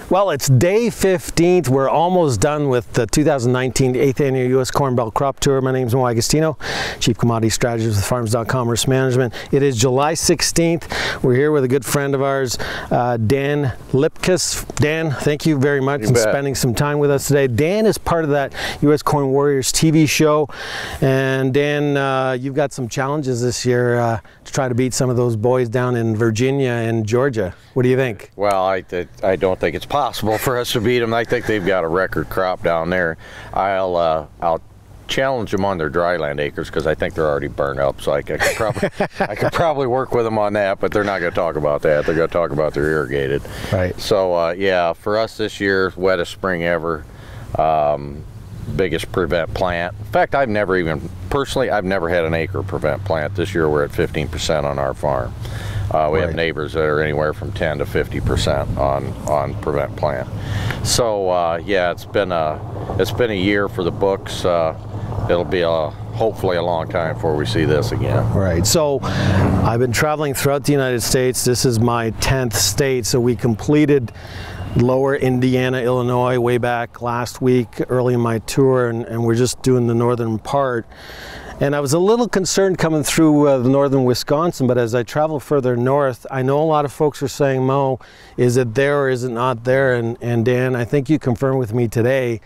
Well, it's day 15th. We're almost done with the 2019 8th Annual U.S. Corn Belt Crop Tour. My name is Agostino, Chief Commodity Strategist with Farms.com Risk Management. It is July 16th. We're here with a good friend of ours, Dan Luepkes. Dan, thank you very much for spending some time with us today. Dan is part of that U.S. Corn Warriors TV show. And Dan, you've got some challenges this year to try to beat some of those boys down in Virginia and Georgia. What do you think? Well, I don't think it's possible for us to beat them. I think they've got a record crop down there. I'll challenge them on their dryland acres because I think they're already burned up. So I could probably work with them on that, but they're not going to talk about that. They're going to talk about their irrigated. Right. So yeah, for us this year, wettest spring ever. Biggest prevent plant. In fact, I've never had an acre prevent plant. This year we're at 15% on our farm. We have neighbors that are anywhere from 10 to 50% on prevent plant. So yeah, it's been a year for the books. It'll be hopefully a long time before we see this again. Right. So I've been traveling throughout the United States. This is my 10th state. So we completed Lower Indiana, Illinois way back last week, early in my tour, and we're just doing the northern part. And I was a little concerned coming through the northern Wisconsin, but as I travel further north, I know a lot of folks are saying, Mo, is it there or is it not there? And Dan, I think you confirmed with me today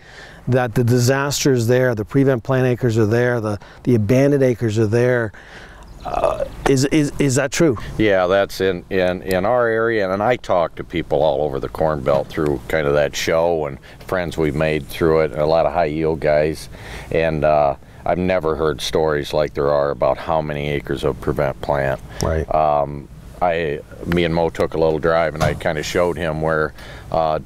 that the disaster is there, the prevent plant acres are there, the abandoned acres are there. Is that true? Yeah, that's in our area, and I talk to people all over the Corn Belt through kind of that show and friends we've made through it, a lot of high yield guys, and I've never heard stories like there are about how many acres of prevent plant. Right. Me and Mo took a little drive, and I kind of showed him where,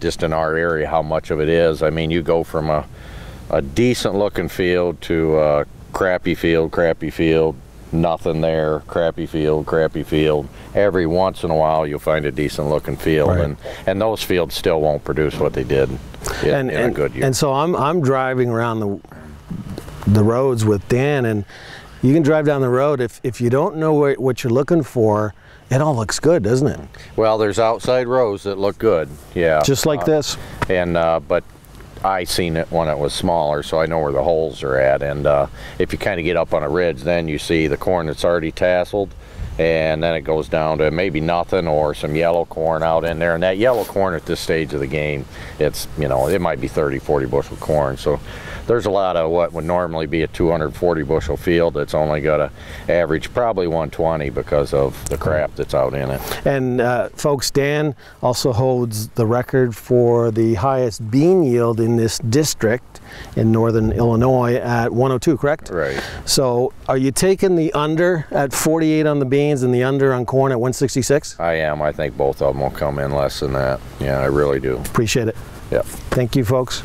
just in our area, how much of it is. I mean, you go from a decent looking field to a crappy field, nothing there, crappy field. Every once in a while you'll find a decent looking field, right. and those fields still won't produce what they did in a good year. And so I'm driving around the roads with Dan, and you can drive down the road. If you don't know what you're looking for, it all looks good, doesn't it? Well, there's outside rows that look good, yeah. Just like this. And but I seen it when it was smaller, so I know where the holes are at. And if you kind of get up on a ridge, then you see the corn that's already tasseled, and then it goes down to maybe nothing or some yellow corn out in there. And that yellow corn at this stage of the game, it's, you know, it might be 30, 40 bushel corn. So there's a lot of what would normally be a 240 bushel field that's only got to average probably 120 because of the crap that's out in it. And folks, Dan also holds the record for the highest bean yield in this district in northern Illinois at 102, correct? Right. So are you taking the under at 48 on the beans and the under on corn at 166? I am. I think both of them will come in less than that. Yeah, I really do. Appreciate it. Yep. Thank you, folks.